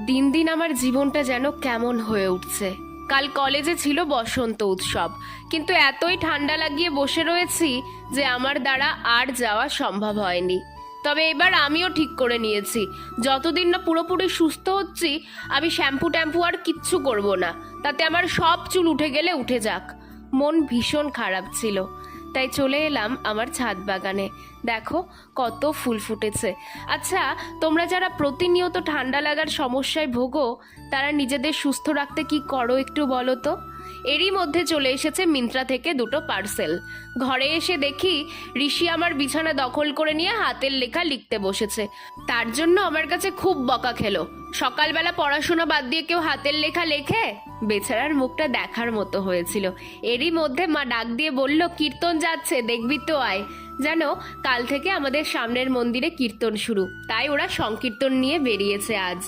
দিন দিন আমার জীবনটা যেন কেমন হয়ে উঠছে। কাল কলেজে ছিল বসন্ত উৎসব, কিন্তু এতই ঠান্ডা লাগিয়ে বসে রয়েছি যে আমার দ্বারা আর যাওয়া সম্ভব হয়নি। তবে এবার আমিও ঠিক করে নিয়েছি, যতদিন না পুরোপুরি সুস্থ হচ্ছি আমি শ্যাম্পু ট্যাম্পু আর কিচ্ছু করব না। তাতে আমার সব চুল উঠে গেলে উঠে যাক। মন ভীষণ খারাপ ছিল, তাই চলে এলাম আমার ছাদ বাগানে। দেখো কত ফুল ফুটেছে। আচ্ছা, তোমরা যারা প্রতিনিয়ত ঠান্ডা লাগার সমস্যায় ভোগো, তারা নিজেদের সুস্থ রাখতে কি করো একটু বলো তো। এরই মধ্যে চলে এসেছে মিন্ত্রা থেকে 2টো পার্সেল। ঘরে এসে দেখি ঋষি আমার বিছানা দখল করে নিয়ে হাতের লেখা লিখতে বসেছে। তার জন্য আমার কাছে খুব বকা খেলো। সকালবেলা পড়াশোনা বাদ দিয়ে কেউ হাতের লেখা লেখে? বেচারার মুখটা দেখার মতো হয়েছিল। এরই মধ্যে মা ডাক দিয়ে বলল, কীর্তন যাচ্ছে, দেখবি তো আয়। জানো, কাল থেকে আমাদের সামনের মন্দিরে কীর্তন শুরু, তাই ওরা সংকীর্তন নিয়ে বেরিয়েছে আজ।